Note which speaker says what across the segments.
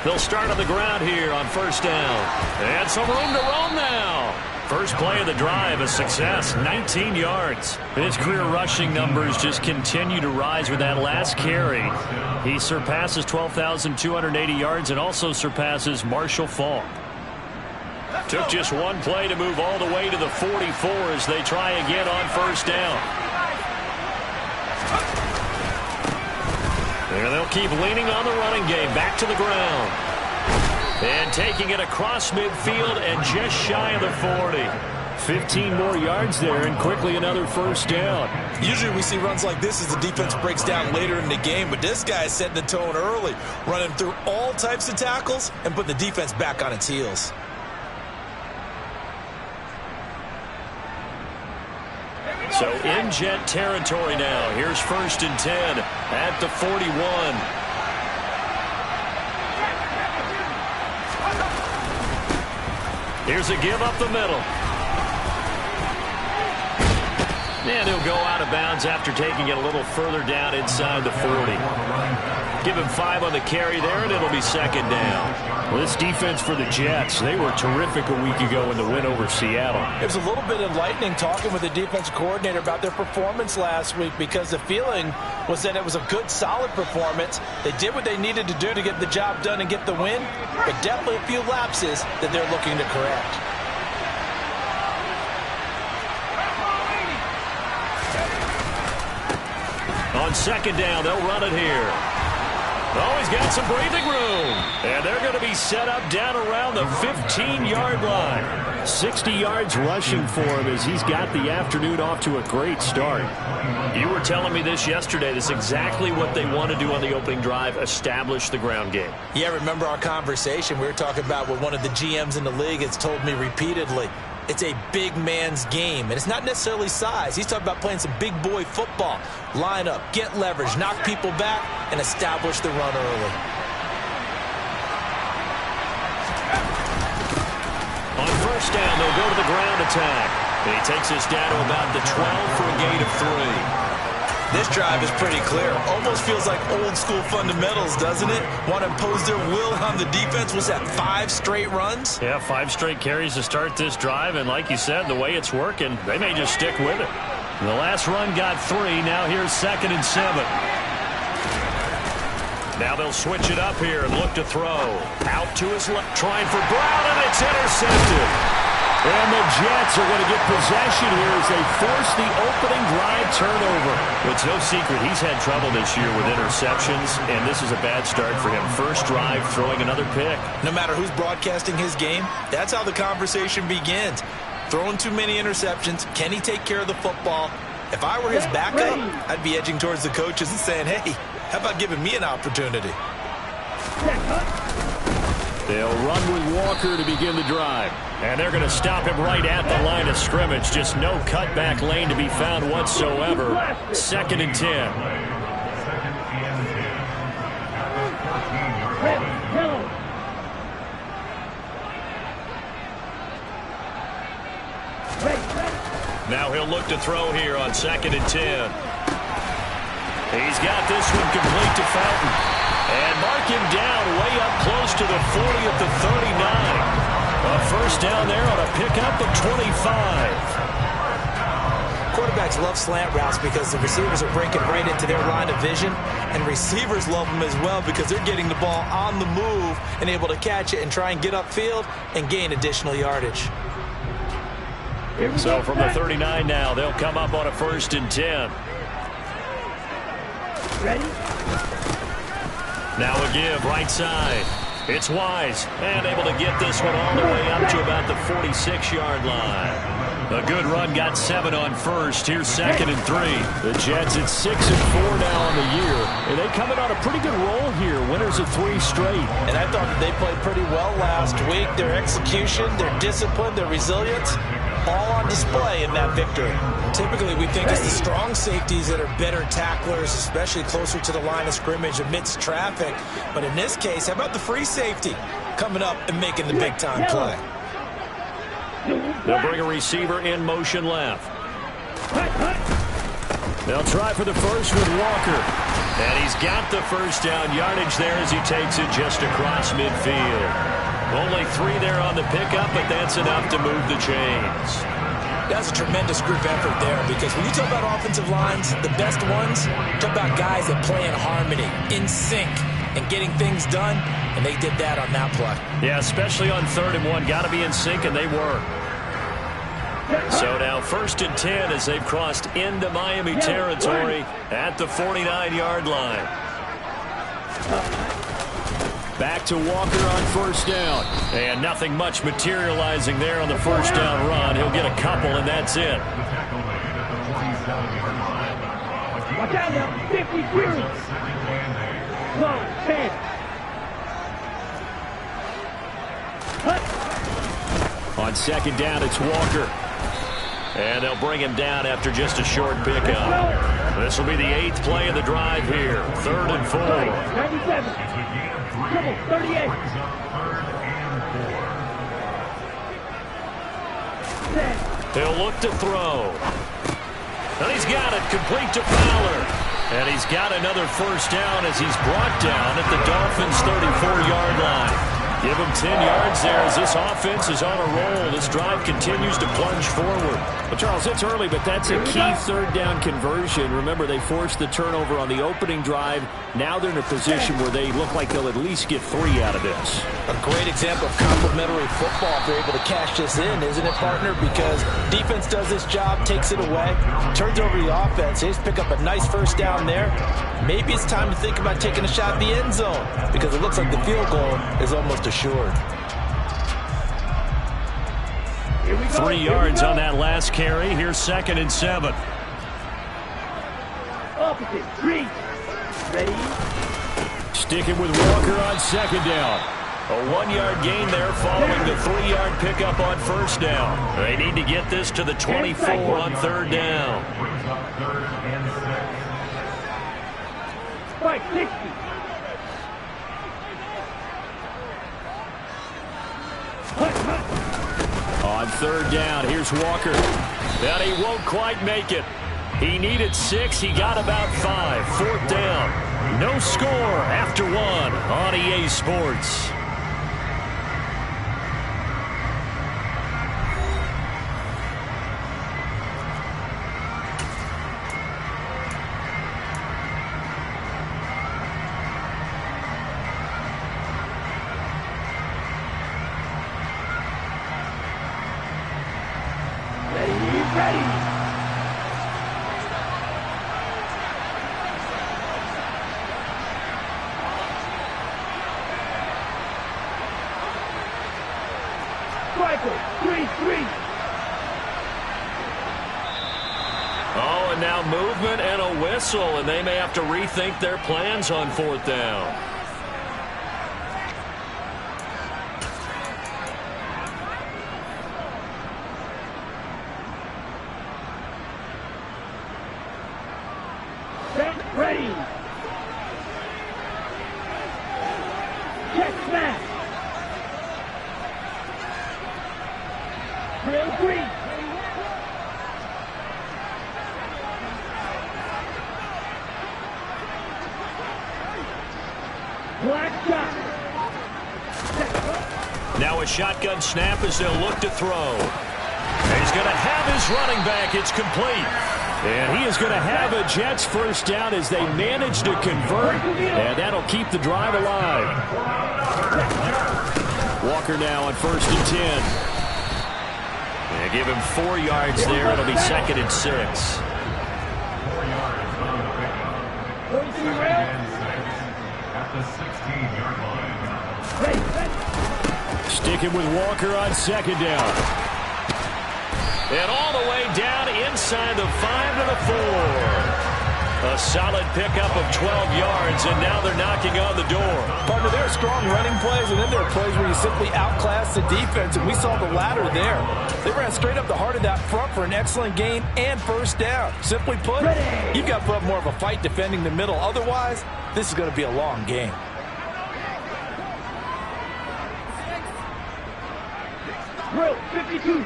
Speaker 1: They'll start on the ground here on first down. And some room to roam now. First play of the drive, a success, 19 yards. His career rushing numbers just continue to rise with that last carry. He surpasses 12,280 yards and also surpasses Marshall Faulk. Took just one play to move all the way to the 44 as they try again on first down. And they'll keep leaning on the running game. Back to the ground. And taking it across midfield and just shy of the 40. 15 more yards there and quickly another first down.
Speaker 2: Usually we see runs like this as the defense breaks down later in the game, but this guy is setting the tone early, running through all types of tackles and putting the defense back on its heels.
Speaker 1: So in Jet territory now. Here's first and 10 at the 41. Here's a give up the middle. And he'll go out of bounds after taking it a little further down inside the 40. Give him 5 on the carry there, and it'll be second down. Well, this defense for the Jets, they were terrific a week ago in the win over Seattle.
Speaker 2: It was a little bit enlightening talking with the defensive coordinator about their performance last week, because the feeling was that it was a good, solid performance. They did what they needed to do to get the job done and get the win, but definitely a few lapses that they're looking to correct.
Speaker 1: On second down, they'll run it here. Oh, he's got some breathing room. And they're going to be set up down around the 15-yard line. 60 yards rushing for him as he's got the afternoon off to a great start. You were telling me this yesterday. This is exactly what they want to do on the opening drive, establish the ground game.
Speaker 2: Yeah, remember our conversation? We were talking about what one of the GMs in the league has told me repeatedly. It's a big man's game, and it's not necessarily size. He's talking about playing some big boy football. Line up, get leverage, knock people back, and establish the run early.
Speaker 1: On first down, they'll go to the ground attack. He takes us down to about the 12 for a gain of 3.
Speaker 2: This drive is pretty clear. Almost feels like old school fundamentals, doesn't it? Want to impose their will on the defense. Was that 5 straight runs?
Speaker 1: Yeah, 5 straight carries to start this drive, and like you said, the way it's working, they may just stick with it. The last run got 3. Now here's second and 7. Now they'll switch it up here and look to throw. Out to his left, trying for Brown, and it's intercepted. And the Jets are going to get possession here as they force the opening drive turnover. It's no secret he's had trouble this year with interceptions, and this is a bad start for him. First drive, throwing another pick.
Speaker 2: No matter who's broadcasting his game, that's how the conversation begins. Throwing too many interceptions. Can he take care of the football? If I were his backup, I'd be edging towards the coaches and saying, hey, how about giving me an opportunity?
Speaker 1: They'll run with Walker to begin the drive. And they're going to stop him right at the line of scrimmage. Just no cutback lane to be found whatsoever. Second and 10. Now he'll look to throw here on second and 10. He's got this one complete to Fountain. And mark him down way up close to the 40 at the 39. A first down there on a pickup of 25.
Speaker 2: Quarterbacks love slant routes because the receivers are breaking right into their line of vision, and receivers love them as well because they're getting the ball on the move and able to catch it and try and get upfield and gain additional yardage.
Speaker 1: So from the 39 now, they'll come up on a first and 10.
Speaker 3: Ready?
Speaker 1: Now a give right side. It's Wise, and able to get this one all the way up to about the 46-yard line. A good run, got 7 on first. Here's second and 3. The Jets at 6-4 now on the year, and they come in on a pretty good roll here. Winners of 3 straight.
Speaker 2: And I thought that they played pretty well last week. Their execution, their discipline, their resilience, all on display in that victory. Typically, we think it's the strong safeties that are better tacklers, especially closer to the line of scrimmage amidst traffic. But in this case, how about the free safety coming up and making the big-time play?
Speaker 1: They'll bring a receiver in motion left. They'll try for the first with Walker. And he's got the first down yardage there as he takes it just across midfield. Only 3 there on the pickup, but that's enough to move the chains.
Speaker 2: That's a tremendous group effort there, because when you talk about offensive lines, the best ones, talk about guys that play in harmony, in sync, and getting things done, and they did that on that play.
Speaker 1: Yeah, especially on 3rd and 1. Got to be in sync, and they were. So now 1st and 10 as they've crossed into Miami territory at the 49-yard line. Back to Walker on 1st down. And nothing much materializing there on the 1st down run. He'll get a couple, and that's it.
Speaker 3: Watch out now, 53. Slow, 10.
Speaker 1: On 2nd down, it's Walker. And they'll bring him down after just a short pickup. This will be the 8th play of the drive here. 3rd and 4.
Speaker 3: 97. Triple, 38.
Speaker 1: He'll look to throw. And he's got it, complete to Fowler. And he's got another 1st down as he's brought down at the Dolphins' 34-yard line. Give him 10 yards there as this offense is on a roll. This drive continues to plunge forward.
Speaker 4: Well, Charles, it's early, but that's a key 3rd down conversion. Remember, they forced the turnover on the opening drive. Now they're in a position where they look like they'll at least get 3 out of this.
Speaker 2: A great example of complementary football if they're able to cash this in, isn't it, partner? Because defense does this job, takes it away, turns over the offense. They just pick up a nice 1st down there. Maybe it's time to think about taking a shot at the end zone, because it looks like the field goal is almost assured.
Speaker 1: 3 yards on that last carry. Here's 2nd and 7.
Speaker 3: Opposite, 3. Ready?
Speaker 1: Sticking with Walker on 2nd down. A 1-yard gain there following the 3-yard pickup on 1st down. They need to get this to the 24 on 3rd down.
Speaker 3: Right, 60.
Speaker 1: On 3rd down, here's Walker. And he won't quite make it. He needed 6. He got about 5. 4th down. No score after 1 on EA Sports. Oh, and now movement and a whistle, and they may have to rethink their plans on 4th down.
Speaker 3: Ready. Check snap. Drill 3. Black shot.
Speaker 1: Now a shotgun snap as they'll look to throw. And he's going to have his running back. It's complete. And he is going to have a Jets 1st down as they manage to convert. And that'll keep the drive alive. Walker now on 1st and 10. And give him 4 yards there. It'll be 2nd and 6. Sticking with Walker on 2nd down. And all the way down inside the 5 to the 4. A solid pickup of 12 yards, and now they're knocking on the door.
Speaker 2: Partner, there are strong running plays, and then there are plays where you simply outclass the defense, and we saw the latter there. They ran straight up the heart of that front for an excellent gain and 1st down. Simply put, you've got to put up more of a fight defending the middle. Otherwise, this is going to be a long game.
Speaker 3: Drill 52.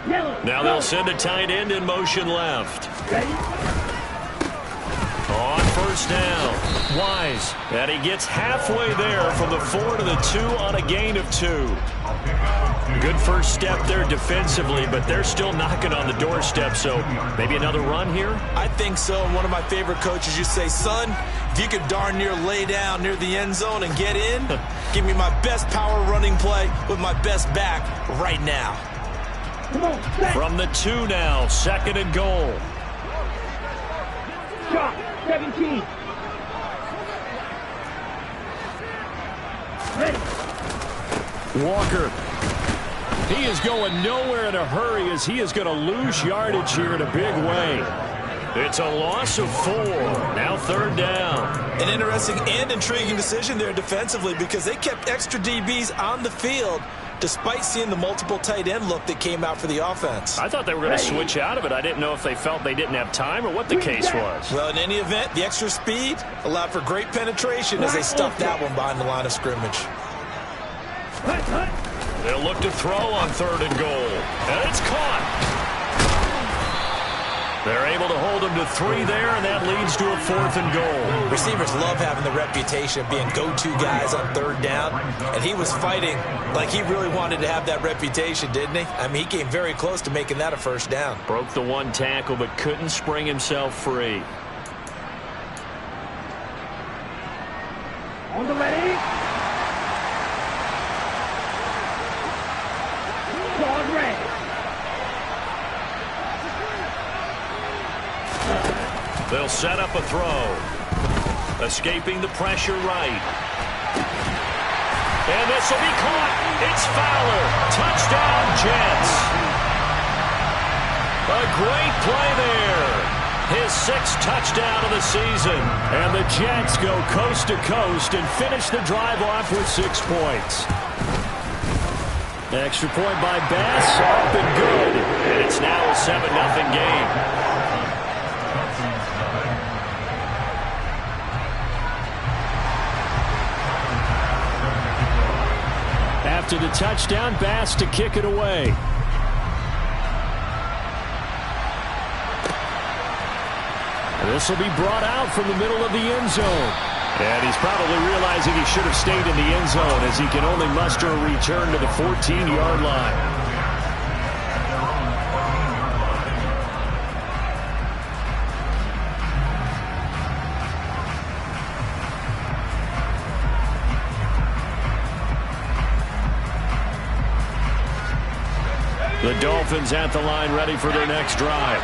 Speaker 3: Yellow.
Speaker 1: Now they'll send a tight end in motion left.
Speaker 3: Ready?
Speaker 1: On first down, Wise. And he gets halfway there from the 4 to the 2 on a gain of 2. Good first step there defensively, but they're still knocking on the doorstep, so maybe another run here?
Speaker 2: I think so. One of my favorite coaches used to say, son, if you could darn near lay down near the end zone and get in, give me my best power running play with my best back right now.
Speaker 3: Come on, set.
Speaker 1: From the 2 now, 2nd and goal.
Speaker 3: Shot, 17. Ready?
Speaker 1: Walker. He is going nowhere in a hurry as he is going to lose yardage here in a big way. It's a loss of 4. Now 3rd down.
Speaker 2: An interesting and intriguing decision there defensively because they kept extra DBs on the field despite seeing the multiple tight end look that came out for the offense.
Speaker 1: I thought they were going to switch out of it. I didn't know if they felt they didn't have time or what the case was.
Speaker 2: Well, in any event, the extra speed allowed for great penetration as they stuffed that one behind the line of scrimmage.
Speaker 3: Hut, hut.
Speaker 1: They'll look to throw on 3rd and goal. And it's caught. They're able to hold him to 3 there, and that leads to a 4th and goal.
Speaker 2: Receivers love having the reputation of being go-to guys on 3rd down, and he was fighting like he really wanted to have that reputation, didn't he? I mean, he came very close to making that a 1st down.
Speaker 1: Broke the 1 tackle, but couldn't spring himself free.
Speaker 3: On the ready. Dog ready.
Speaker 1: They'll set up a throw. Escaping the pressure right. And this will be caught. It's Fowler. Touchdown, Jets. A great play there. His 6th touchdown of the season. And the Jets go coast to coast and finish the drive off with 6 points. Extra point by Bass. Up and good. And it's now a 7-0 game. After the touchdown, Bass to kick it away. This will be brought out from the middle of the end zone. And he's probably realizing he should have stayed in the end zone as he can only muster a return to the 14-yard line. The Dolphins at the line ready for their next drive.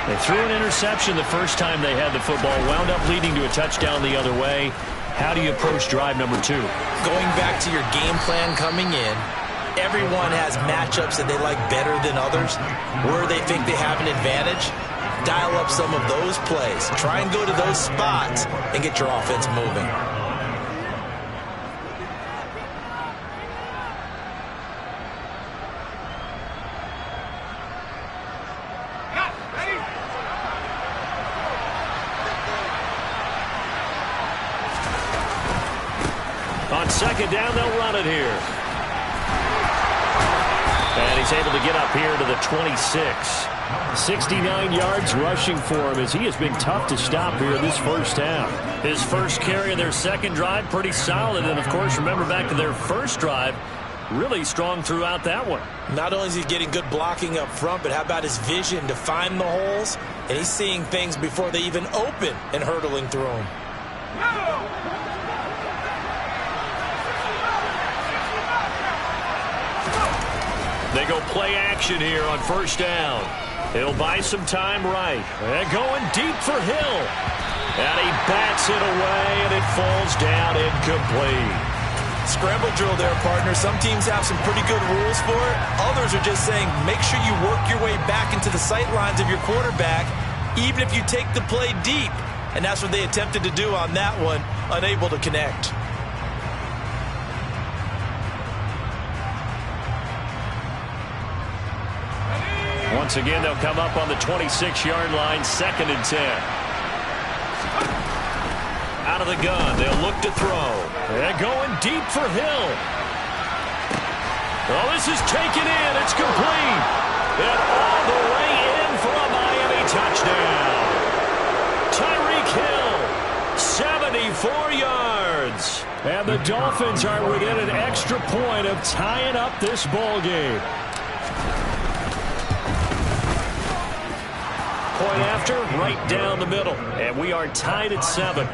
Speaker 1: They threw an interception the first time they had the football, wound up leading to a touchdown the other way. How do you approach drive number 2?
Speaker 2: Going back to your game plan coming in, everyone has matchups that they like better than others. Where they think they have an advantage, dial up some of those plays. Try and go to those spots and get your offense moving.
Speaker 1: On 2nd down, they'll run it here. And he's able to get up here to the 26. 69 yards rushing for him as he has been tough to stop here this first half. His first carry of their 2nd drive, pretty solid. And, of course, remember back to their first drive, really strong throughout that one.
Speaker 2: Not only is he getting good blocking up front, but how about his vision to find the holes? And he's seeing things before they even open and hurtling through them.
Speaker 1: They go play action here on 1st down. He'll buy some time right. And going deep for Hill. And he bats it away, and it falls down incomplete.
Speaker 2: Scramble drill there, partner. Some teams have some pretty good rules for it. Others are just saying make sure you work your way back into the sight lines of your quarterback, even if you take the play deep. And that's what they attempted to do on that one, unable to connect.
Speaker 1: Once again, they'll come up on the 26-yard line, 2nd and 10. Out of the gun, they'll look to throw. They're going deep for Hill. Oh, this is taken in. It's complete. And all the way in for a Miami touchdown. Tyreek Hill, 74 yards.
Speaker 4: And the Dolphins are within an extra point of tying up this ball game.
Speaker 1: Point after, right down the middle. And we are tied at 7.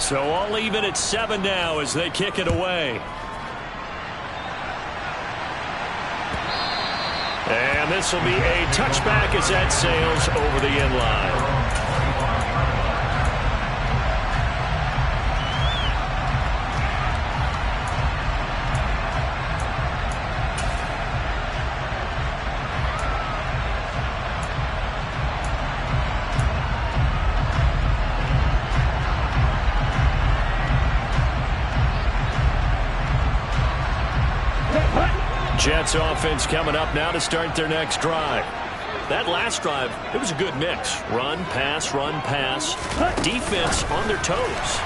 Speaker 1: So all even at 7 now as they kick it away. And this will be a touchback as that sails over the end line. Jets offense coming up now to start their next drive. That last drive, it was a good mix. Run, pass, defense on their toes.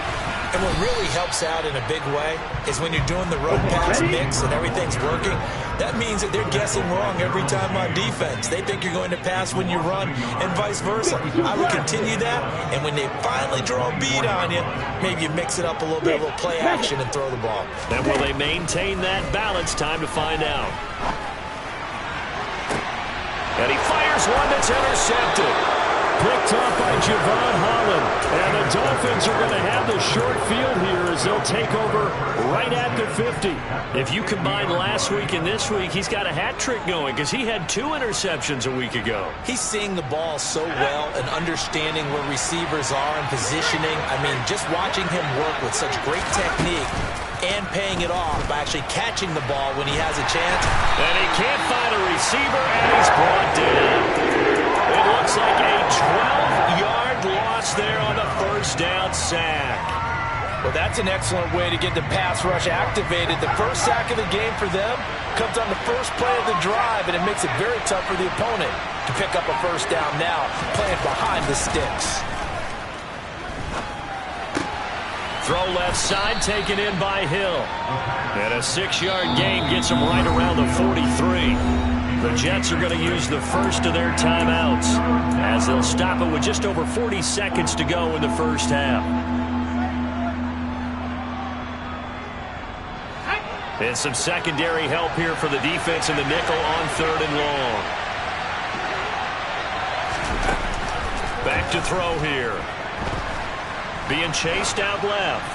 Speaker 2: And what really helps out in a big way is when you're doing the run-pass mix and everything's working, that means that they're guessing wrong every time on defense. They think you're going to pass when you run and vice versa. I would continue that, and when they finally draw a beat on you, maybe you mix it up a little bit, a little play action, and throw the ball.
Speaker 1: And will they maintain that balance? Time to find out. And he fires one that's intercepted.
Speaker 4: Picked off by Javon Holland. And the Dolphins are going to have the short field here as they'll take over right at the 50.
Speaker 1: If you combine last week and this week, he's got a hat trick going because he had 2 interceptions a week ago.
Speaker 2: He's seeing the ball so well and understanding where receivers are and positioning. I mean, just watching him work with such great technique and paying it off by actually catching the ball when he has a chance.
Speaker 1: And he can't find a receiver, and he's brought down. It looks like a 12-yard loss there on the first down sack.
Speaker 2: Well, that's an excellent way to get the pass rush activated. The first sack of the game for them comes on the first play of the drive, and it makes it very tough for the opponent to pick up a first down now, playing behind the sticks.
Speaker 1: Throw left side, taken in by Hill. And a 6-yard gain gets him right around the 43. The Jets are going to use the first of their timeouts as they'll stop it with just over 40 seconds to go in the first half. And some secondary help here for the defense in the nickel on 3rd and long. Back to throw here. Being chased out left.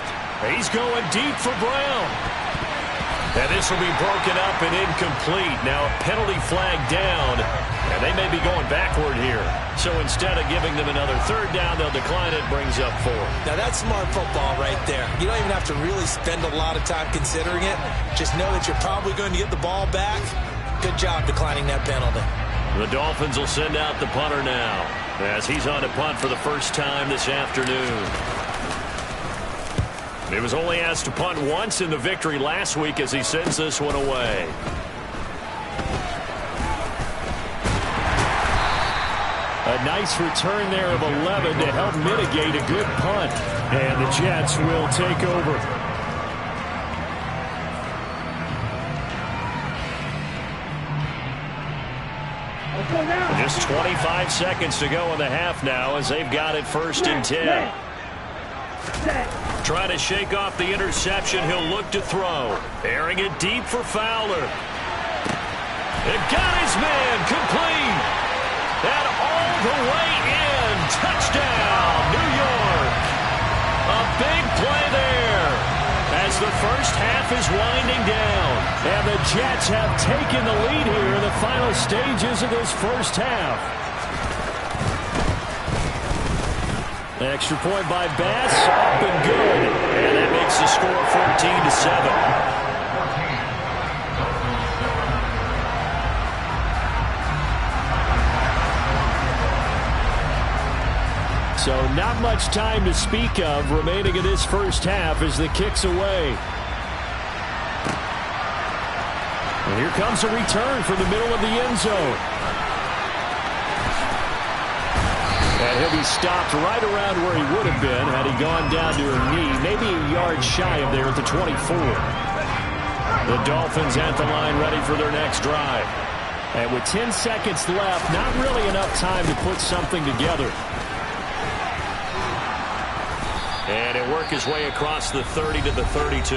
Speaker 1: He's going deep for Brown. And this will be broken up and incomplete. Now a penalty flag down, and they may be going backward here. So instead of giving them another 3rd down, they'll decline it, brings up 4.
Speaker 2: Now that's smart football right there. You don't even have to really spend a lot of time considering it. Just know that you're probably going to get the ball back. Good job declining that penalty.
Speaker 1: The Dolphins will send out the punter now as he's on to punt for the first time this afternoon. He was only asked to punt once in the victory last week as he sends this one away.
Speaker 4: A nice return there of 11 to help mitigate a good punt. And the Jets will take over.
Speaker 1: Just 25 seconds to go in the half now as they've got it 1st and 10. Trying to shake off the interception. He'll look to throw. Airing it deep for Fowler. It got his man complete. And all the way in. Touchdown, New York. A big play there as the first half is winding down.
Speaker 4: And the Jets have taken the lead here in the final stages of this first half. Extra point by Bass, up and good.
Speaker 1: And that makes the score 14-7.
Speaker 4: So not much time to speak of remaining in this first half as the kick's away. And here comes a return from the middle of the end zone. And he'll be stopped right around where he would have been had he gone down to a knee, maybe a yard shy of there at the 24. The Dolphins at the line ready for their next drive. And with 10 seconds left, not really enough time to put something together.
Speaker 1: And he'll work his way across the 30 to the 32.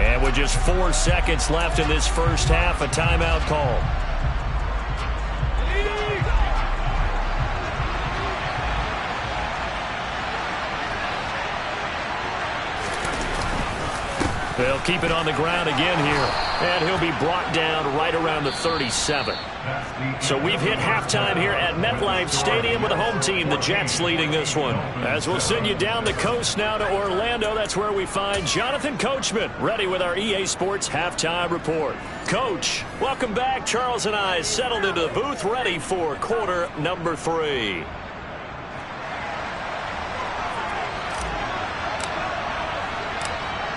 Speaker 1: And with just 4 seconds left in this first half, a timeout call. They'll keep it on the ground again here. And he'll be brought down right around the 37. So we've hit halftime here at MetLife Stadium with the home team, the Jets, leading this one. As we'll send you down the coast now to Orlando, that's where we find Jonathan Coachman, ready with our EA Sports Halftime Report. Coach, welcome back. Charles and I settled into the booth, ready for quarter number 3.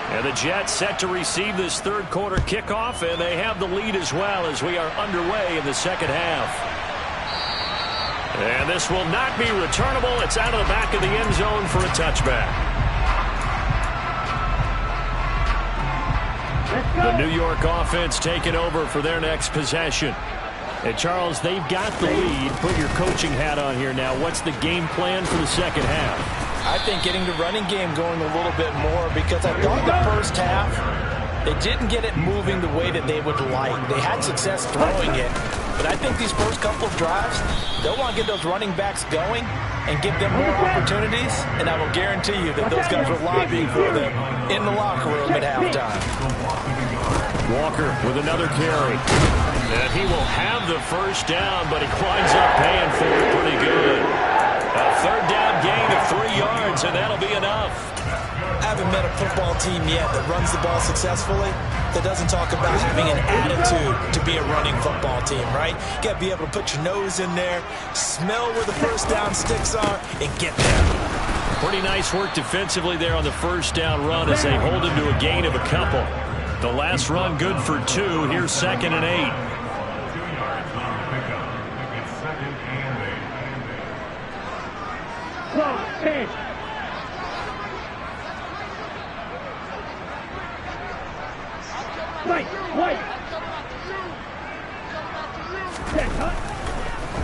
Speaker 1: And the Jets set to receive this third quarter kickoff, and they have the lead as well as we are underway in the second half. And this will not be returnable. It's out of the back of the end zone for a touchback. The New York offense taking over for their next possession. And Charles, they've got the lead. Put your coaching hat on here now. What's the game plan for the second half?
Speaker 2: I think getting the running game going a little bit more, because I thought the first half they didn't get it moving the way that they would like. They had success throwing it, but I think these first couple of drives, they'll want to get those running backs going and give them more opportunities, and I will guarantee you that those guys were lobbying for them in the locker room at halftime.
Speaker 1: Walker with another carry. And he will have the first down, but he winds up paying for it pretty good. A third down gain of 3 yards, and that'll be enough.
Speaker 2: I haven't met a football team yet that runs the ball successfully that doesn't talk about having an attitude to be a running football team, right? You got to be able to put your nose in there, smell where the first down sticks are, and get there.
Speaker 1: Pretty nice work defensively there on the first down run as they hold him to a gain of a couple. The last run good for 2. Here's 2nd and 8.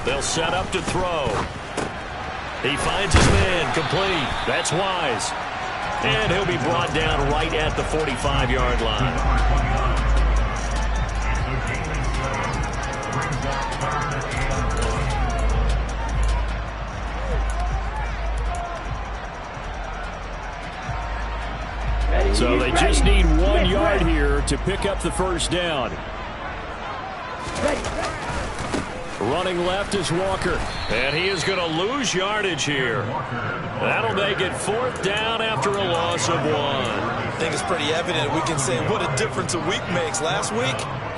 Speaker 1: They'll set up to throw. He finds his man, complete. That's Wise. And he'll be brought down right at the 45-yard line. So they just need 1 yard here to pick up the first down. Running left is Walker. And he is going to lose yardage here. That'll make it 4th down after a loss of 1.
Speaker 2: I think it's pretty evident. We can say what a difference a week makes. Last week,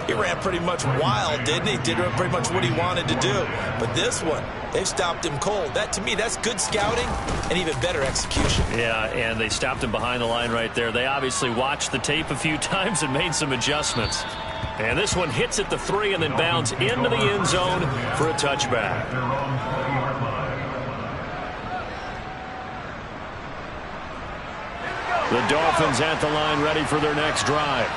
Speaker 2: he ran pretty much wild, didn't he? Did pretty much what he wanted to do. But this one, they've stopped him cold. That, to me, that's good scouting and even better execution.
Speaker 1: Yeah, and they stopped him behind the line right there. They obviously watched the tape a few times and made some adjustments. And this one hits at the 3 and then bounds into the end zone for a touchback. The Dolphins at the line ready for their next drive.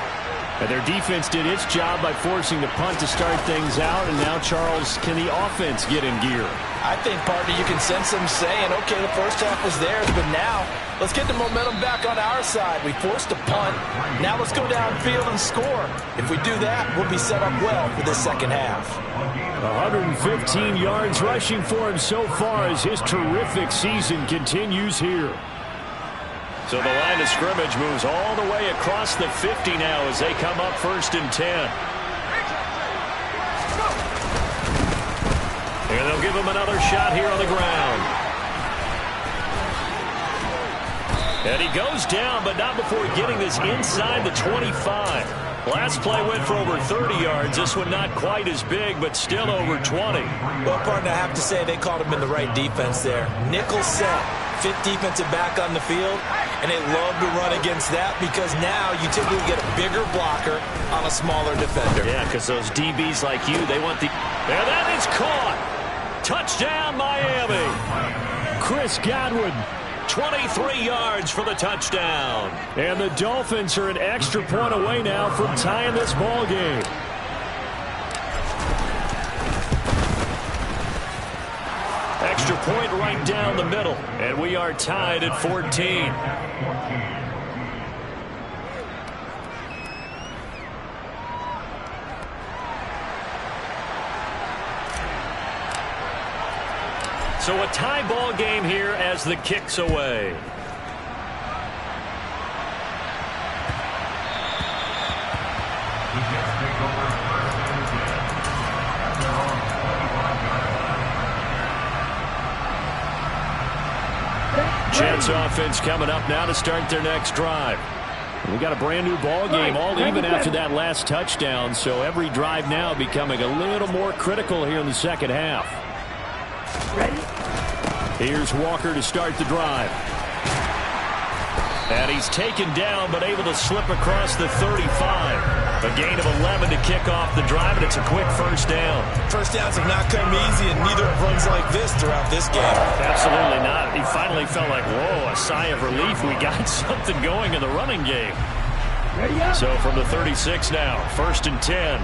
Speaker 1: And their defense did its job by forcing the punt to start things out. And now, Charles, can the offense get in gear?
Speaker 2: I think, partner, you can sense them saying, okay, the first half was theirs, but now let's get the momentum back on our side. We forced a punt. Now let's go downfield and score. If we do that, we'll be set up well for this second half.
Speaker 4: 115 yards rushing for him so far as his terrific season continues here.
Speaker 1: So the line of scrimmage moves all the way across the 50 now as they come up 1st and 10. And they'll give him another shot here on the ground. And he goes down, but not before getting this inside the 25. Last play went for over 30 yards. This one not quite as big, but still over 20.
Speaker 2: Well, partner, I have to say they called him in the right defense there. Nickel set, fifth defensive back on the field, and they love to run against that because now you typically get a bigger blocker on a smaller defender.
Speaker 1: Yeah, because those DBs like you, they want the... And that is caught. Touchdown, Miami.
Speaker 4: Chris Godwin.
Speaker 1: 23 yards for the touchdown.
Speaker 4: And the Dolphins are an extra point away now from tying this ball game.
Speaker 1: Extra point right down the middle. And we are tied at 14. So a tie ball game here as the kick's away. Jets offense coming up now to start their next drive. We got a brand new ball game, all even after that last touchdown. So every drive now becoming a little more critical here in the second half.
Speaker 3: Ready?
Speaker 1: Here's Walker to start the drive. And he's taken down, but able to slip across the 35. A gain of 11 to kick off the drive, and it's a quick first down.
Speaker 2: First downs have not come easy, and neither have runs like this throughout this game.
Speaker 1: Absolutely not. He finally felt like, whoa, a sigh of relief. We got something going in the running game.
Speaker 3: Ready up?
Speaker 1: So from the 36 now, 1st and 10.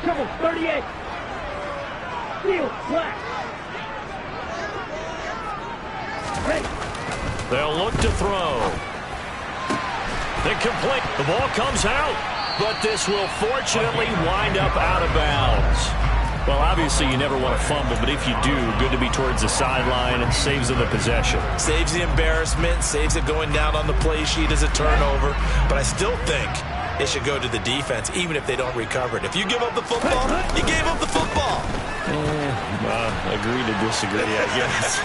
Speaker 3: Come on, 38. Field flat. Ready.
Speaker 1: They'll look to throw. Incomplete. The ball comes out, but this will fortunately wind up out of bounds. Well, obviously you never want to fumble, but if you do, good to be towards the sideline and saves them the possession.
Speaker 2: Saves the embarrassment, saves it going down on the play sheet as a turnover, but I still think it should go to the defense, even if they don't recover it. If you give up the football, you gave up the football.
Speaker 1: Agree to disagree, I guess.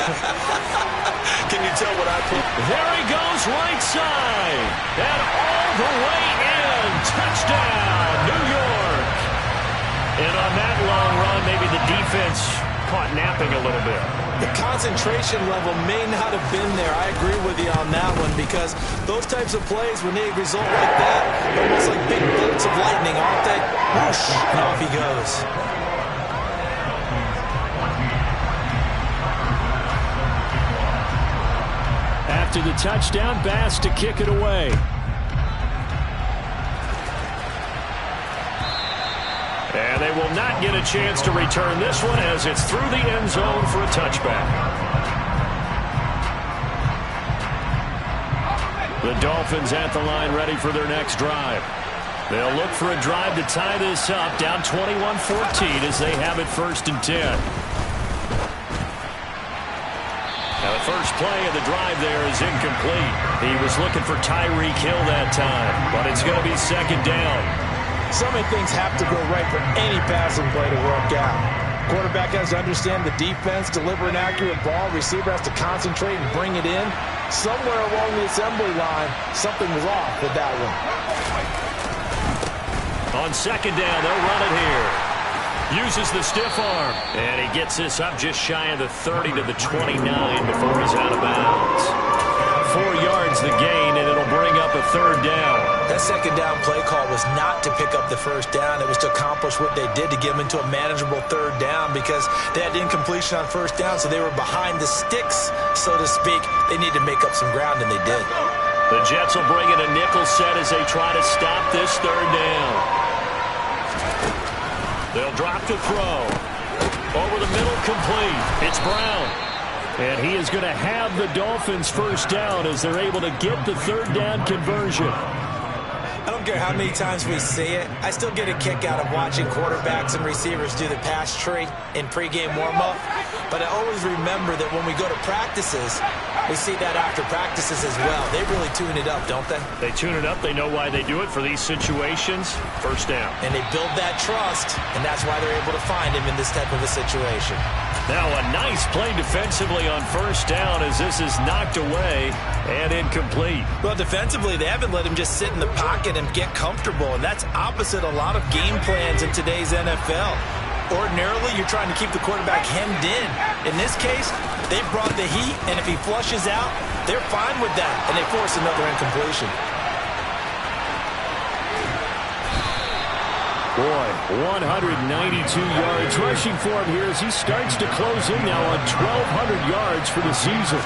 Speaker 2: Can you tell what I put?
Speaker 1: There he goes, right side. And all the way in. Touchdown, New York. And on that long run, maybe the defense caught napping a little bit.
Speaker 2: The concentration level may not have been there. I agree with you on that one because those types of plays, when they result like that, they're almost like big bolts of lightning, aren't they? Whoosh, and off he goes.
Speaker 4: After the touchdown, Bass to kick it away.
Speaker 1: And they will not get a chance to return this one as it's through the end zone for a touchback. The Dolphins at the line ready for their next drive. They'll look for a drive to tie this up, down 21-14 as they have it 1st and 10. Now the first play of the drive there is incomplete. He was looking for Tyreek Hill that time, but it's going to be 2nd down.
Speaker 2: So many things have to go right for any passing play to work out. Quarterback has to understand the defense, deliver an accurate ball. Receiver has to concentrate and bring it in. Somewhere along the assembly line, something was off with that one.
Speaker 1: On 2nd down, they'll run it here. Uses the stiff arm. And he gets this up just shy of the 30 to the 29 before he's out of bounds. 4 yards the gain, and it'll bring up a 3rd down.
Speaker 2: That 2nd down play call was not to pick up the 1st down. It was to accomplish what they did to get them into a manageable 3rd down because they had incompletion on 1st down, so they were behind the sticks, so to speak. They need to make up some ground, and they did.
Speaker 1: The Jets will bring in a nickel set as they try to stop this 3rd down. They'll drop to throw. Over the middle, complete. It's Brown.
Speaker 4: And he is going to have the Dolphins 1st down as they're able to get the 3rd down conversion.
Speaker 2: I don't care how many times we see it. I still get a kick out of watching quarterbacks and receivers do the pass tree in pregame warm-up. But I always remember that when we go to practices, we see that after practices as well. They really tune it up, don't they?
Speaker 1: They tune it up. They know why they do it for these situations. 1st down.
Speaker 2: And they build that trust, and that's why they're able to find him in this type of a situation.
Speaker 1: Now a nice play defensively on first down as this is knocked away and incomplete.
Speaker 2: Well, defensively, they haven't let him just sit in the pocket and get comfortable, and that's opposite a lot of game plans in today's NFL. Ordinarily, you're trying to keep the quarterback hemmed in. In this case, they brought the heat, and if he flushes out, they're fine with that, and they force another incompletion.
Speaker 4: Boy, 192 yards rushing for him here as he starts to close in now on 1,200 yards for the season.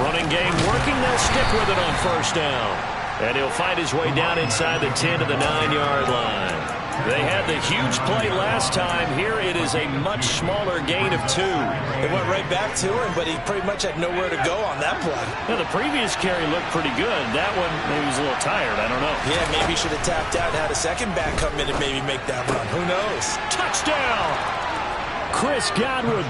Speaker 1: Running game working. They'll stick with it on first down. And he'll find his way down inside the 10 to the 9-yard line. They had the huge play last time. Here it is a much smaller gain of 2.
Speaker 2: It went right back to him, but he pretty much had nowhere to go on that play.
Speaker 1: Now, the previous carry looked pretty good. That one, maybe he was a little tired. I don't know.
Speaker 2: Yeah, maybe he should have tapped out and had a second back come in and maybe make that run. Who knows?
Speaker 1: Touchdown! Chris Godwin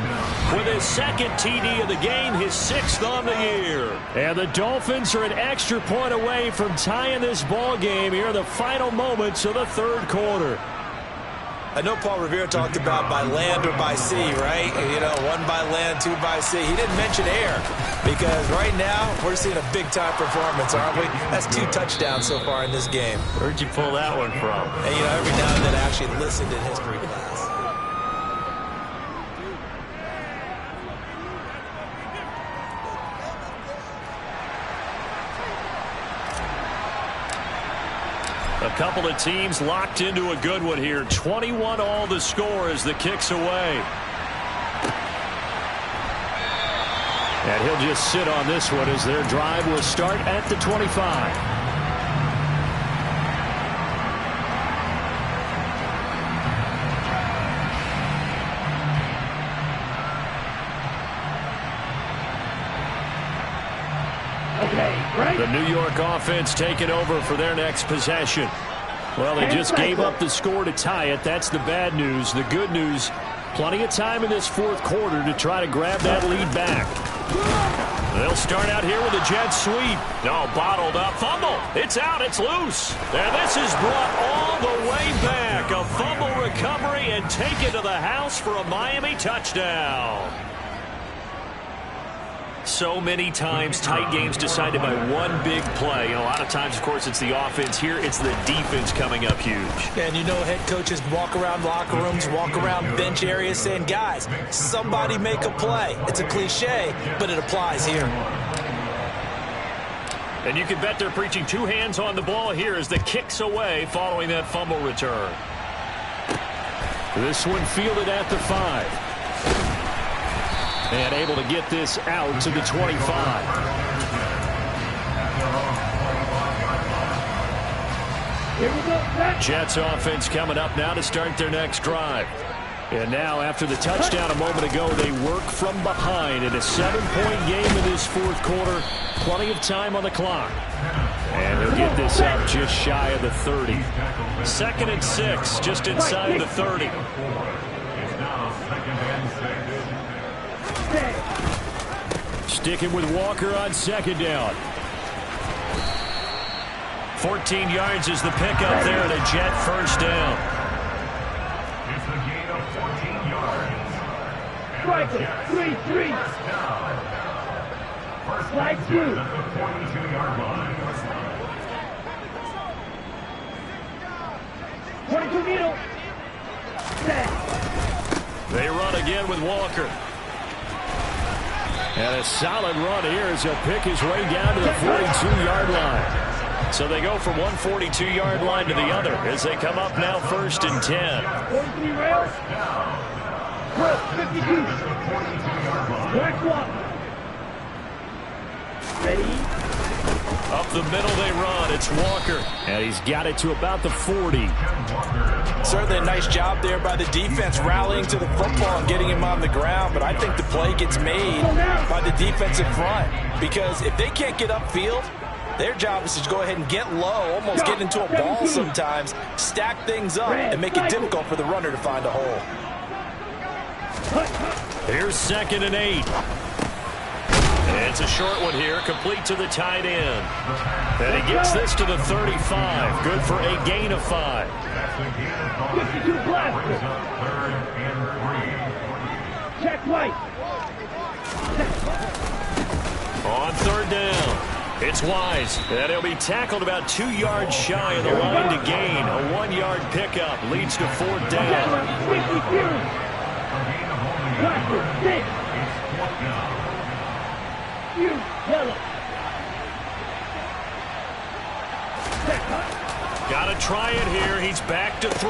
Speaker 1: with his second TD of the game, his 6th on the year.
Speaker 4: And the Dolphins are an extra point away from tying this ball game here in the final moments of the third quarter.
Speaker 2: I know Paul Revere talked about by land or by sea, right? You know, 1 by land, 2 by sea. He didn't mention air because right now we're seeing a big-time performance, aren't we? That's 2 touchdowns so far in this game.
Speaker 1: Where'd you pull that one from?
Speaker 2: And, you know, every now and then I actually listened in history class.
Speaker 1: A couple of teams locked into a good one here. 21 all the score as the kick's away.
Speaker 4: And he'll just sit on this one as their drive will start at the 25.
Speaker 1: The New York offense taking over for their next possession.
Speaker 4: Well, they just gave up the score to tie it. That's the bad news. The good news, plenty of time in this fourth quarter to try to grab that lead back.
Speaker 1: They'll start out here with a jet sweep. No, bottled up. Fumble. It's out. It's loose. And this is brought all the way back. A fumble recovery and taken to the house for a Miami touchdown. So many times tight games decided by one big play. And a lot of times, of course, it's the offense. Here, it's the defense coming up huge.
Speaker 2: And you know head coaches walk around locker rooms, walk around bench areas saying, guys, somebody make a play. It's a cliche, but it applies here.
Speaker 1: And you can bet they're preaching 2 hands on the ball here as the kick's away following that fumble return.
Speaker 4: This one fielded at the 5. And able to get this out to the 25.
Speaker 3: Here we go.
Speaker 4: Jets offense coming up now to start their next drive. And now after the touchdown a moment ago, they work from behind in a 7-point game in this fourth quarter. Plenty of time on the clock. And he'll get this out just shy of the 30.
Speaker 1: 2nd and 6, just inside the 30.
Speaker 4: Sticking with Walker on 2nd down.
Speaker 1: 14 yards is the pickup there and a Jet first down.
Speaker 3: It's a gain of 14 yards. Striker, 3-3. Slide through. At the 42-yard line. 22 middle.
Speaker 1: They run again with Walker.
Speaker 4: And a solid run here as he'll pick his way down to the 42-yard line.
Speaker 1: So they go from one 42-yard line to the other as they come up now 1st and 10.
Speaker 3: 43 rails. 52. Black block. Ready.
Speaker 1: Up the middle they run. It's Walker.
Speaker 4: And he's got it to about the 40.
Speaker 2: Certainly a nice job there by the defense rallying to the football and getting him on the ground. But I think the play gets made by the defensive front. Because if they can't get upfield, their job is to go ahead and get low, almost get into a ball sometimes, stack things up, and make it difficult for the runner to find a hole.
Speaker 1: Here's 2nd and 8. It's a short one here, complete to the tight end. And he gets this to the 35. Good for a gain of 5.
Speaker 3: 52 blaster. Check twice.
Speaker 1: On third down, it's Wise. And he'll be tackled about 2 yards shy of the line to gain. A 1-yard pickup leads to fourth down.
Speaker 3: 52. Black, 6. You, yellow.
Speaker 1: Got to try it here. He's back to throw.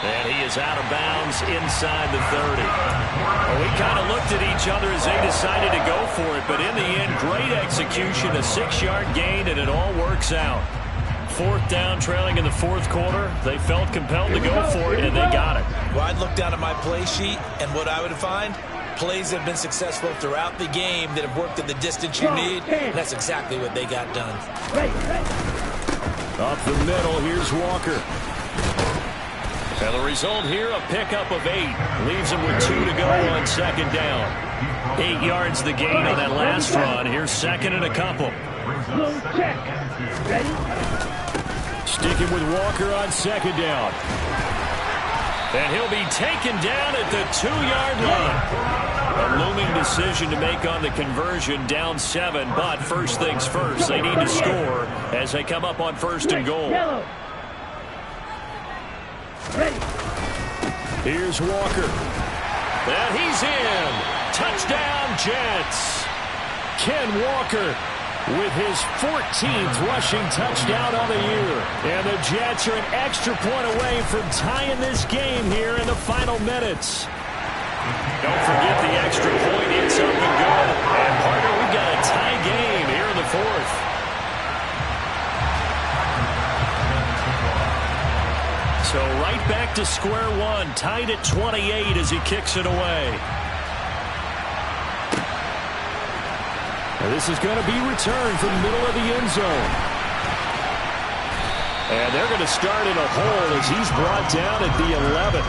Speaker 1: And he is out of bounds inside the 30. Well, we kind of looked at each other as they decided to go for it, but in the end, great execution, a 6-yard gain, and it all works out. Fourth down, trailing in the fourth quarter. They felt compelled to go for it, and they got it.
Speaker 2: Well, I'd look down at my play sheet, and what I would find, plays have been successful throughout the game that have worked at the distance you need, and that's exactly what they got done.
Speaker 1: Up the middle, here's Walker. And the result here, a pickup of 8. Leaves him with 2 to go on second down. 8 yards the gain on that last run. Here's second and a couple.
Speaker 3: Check. Ready?
Speaker 1: Sticking with Walker on second down. And he'll be taken down at the 2-yard line. A looming decision to make on the conversion, down 7. But first things first, they need to score as they come up on first and goal.
Speaker 3: Yellow. Ready.
Speaker 1: Here's Walker. And he's in. Touchdown, Jets. Ken Walker with his 14th rushing touchdown of the year. And the Jets are an extra point away from tying this game here in the final minutes. Don't forget the extra point. It's up and good. And, partner, we've got a tie game here in the fourth. So right back to square one, tied at 28 as he kicks it away. And this is going to be returned from the middle of the end zone. And they're going to start in a hole as he's brought down at the 11.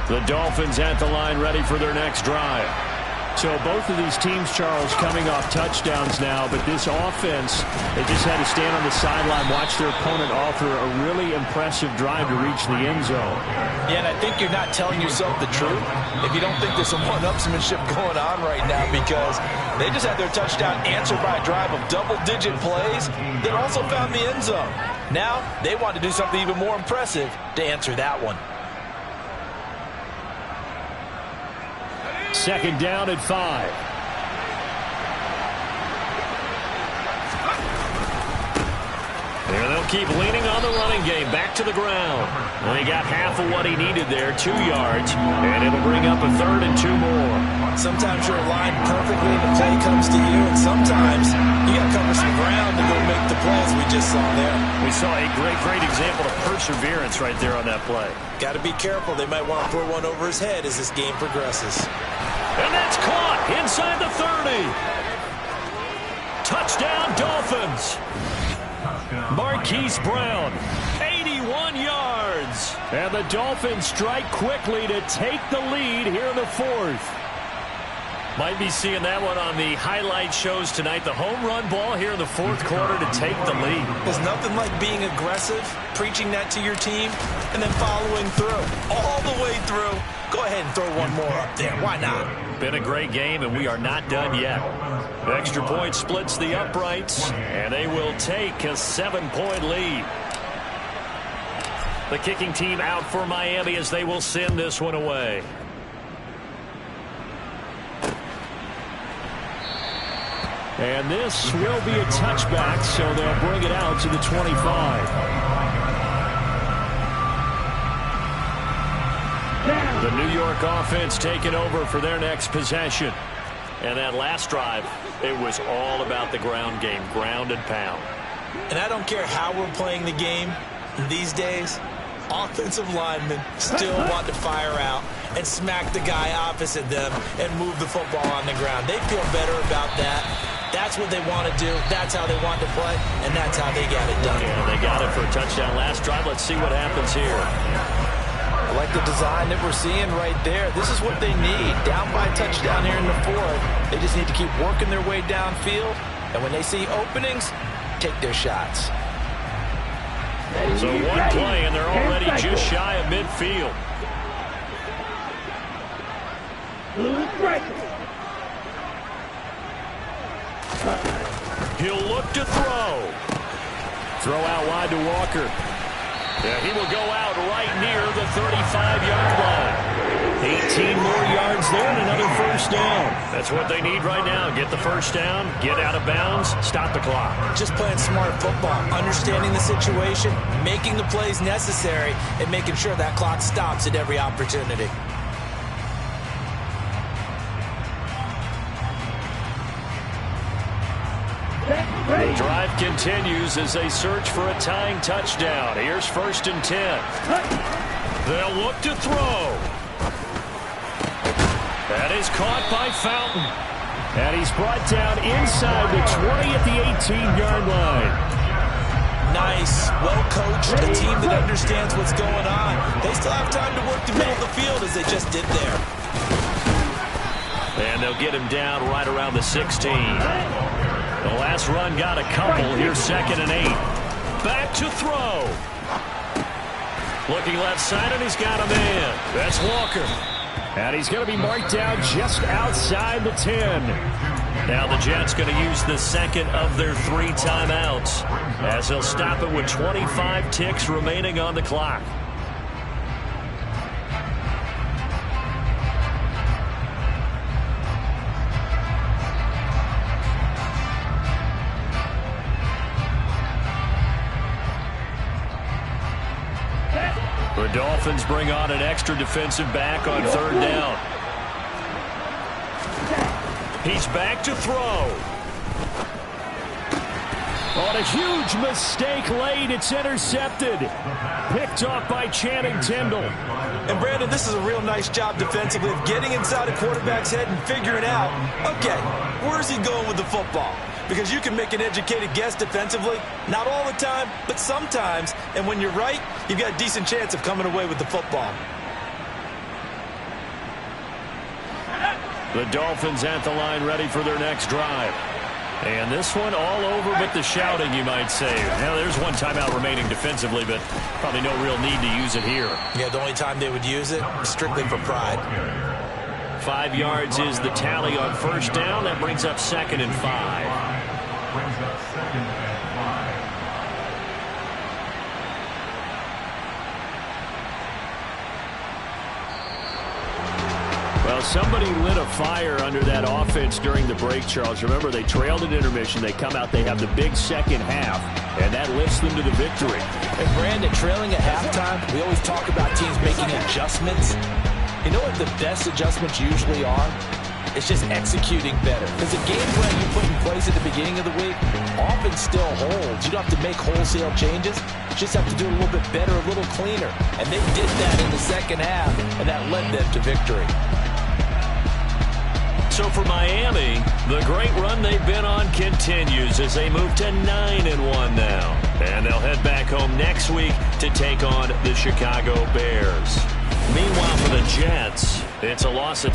Speaker 1: The Dolphins at the line, ready for their next drive. So both of these teams, Charles, coming off touchdowns now, but this offense, they just had to stand on the sideline, watch their opponent author a really impressive drive to reach the end zone.
Speaker 2: Yeah, and I think you're not telling yourself the truth if you don't think there's some one-upsmanship going on right now, because they just had their touchdown answered by a drive of double-digit plays that also found the end zone. Now they want to do something even more impressive to answer that one.
Speaker 1: Second down at 5. And they'll keep leaning on the running game. Back to the ground. Well, he got half of what he needed there, 2 yards. And it'll bring up a third and 2 more. Sometimes you're aligned perfectly and the play comes to you. And sometimes you got to cover some ground to go make the plays we just saw there. We saw a great example of perseverance right there on that play. Got to be careful. They might want to throw one over his head as this game progresses. And that's caught inside the 30. Touchdown, Dolphins. Marquise Brown, 81 yards. And the Dolphins strike quickly to take the lead here in the fourth. Might be seeing that one on the highlight shows tonight. The home run ball here in the fourth quarter to take the lead. There's nothing like being aggressive, preaching that to your team, and then following through. All the way through. Go ahead and throw one more up there. Why not? Been a great game, and we are not done yet. The extra point splits the uprights, and they will take a 7-point lead. The kicking team out for Miami as they will send this one away. And this will be a touchback, so they'll bring it out to the 25. The New York offense taking over for their next possession. And that last drive, it was all about the ground game, ground and pound. And I don't care how we're playing the game these days, offensive linemen still want to fire out and smack the guy opposite them and move the football on the ground. They feel better about that. That's what they want to do. That's how they want to play, and that's how they got it done. Yeah, they got it for a touchdown last drive. Let's see what happens here. I like the design that we're seeing right there. This is what they need. Down by a touchdown here in the fourth. They just need to keep working their way downfield, and when they see openings, take their shots. So one play, and they're already just shy of midfield. He'll look to throw. Throw out wide to Walker. Yeah, he will go out right near the 35-yard line. 18 more yards there and another first down. That's what they need right now. Get the first down, get out of bounds, stop the clock.
Speaker 2: Just playing smart football, understanding the situation, making the plays necessary, and making sure that clock stops at every opportunity.
Speaker 1: The drive continues as they search for a tying touchdown. Here's 1st and 10. They'll look to throw. That is caught by Fountain. And he's brought down inside the 20 at the 18-yard line.
Speaker 2: Nice, well-coached, a team that understands what's going on. They still have time to work the middle of the field as they just did there.
Speaker 1: And they'll get him down right around the 16. The last run got a couple. Here's 2nd and 8. Back to throw. Looking left side, and he's got a man. That's Walker. And he's going to be marked down just outside the 10. Now the Jets going to use the second of their 3 timeouts as they'll stop it with 25 ticks remaining on the clock. The Dolphins bring on an extra defensive back on 3rd down. He's back to throw. On a huge mistake late, it's intercepted. Picked off by Channing Tindall.
Speaker 2: And Brandon, this is a real nice job defensively of getting inside a quarterback's head and figuring out, okay, where's he going with the football? Because you can make an educated guess defensively, not all the time, but sometimes. And when you're right, you've got a decent chance of coming away with the football.
Speaker 1: The Dolphins at the line ready for their next drive. And this one all over but the shouting, you might say. Now, there's one timeout remaining defensively, but probably no real need to use it here.
Speaker 2: Yeah, the only time they would use it, strictly for pride.
Speaker 1: 5 yards is the tally on 1st down. That brings up 2nd and 5. Well, somebody lit a fire under that offense during the break, Charles. Remember, they trailed at intermission. They come out, they have the big second half, and that lifts them to the victory.
Speaker 2: And Brandon, trailing at halftime, we always talk about teams making adjustments. You know what the best adjustments usually are? It's just executing better. Because the game plan you put in place at the beginning of the week often still holds. You don't have to make wholesale changes. You just have to do it a little bit better, a little cleaner. And they did that in the second half, and that led them to victory.
Speaker 1: So for Miami, the great run they've been on continues as they move to 9-1 now. And they'll head back home next week to take on the Chicago Bears. Meanwhile, for the Jets, it's a loss at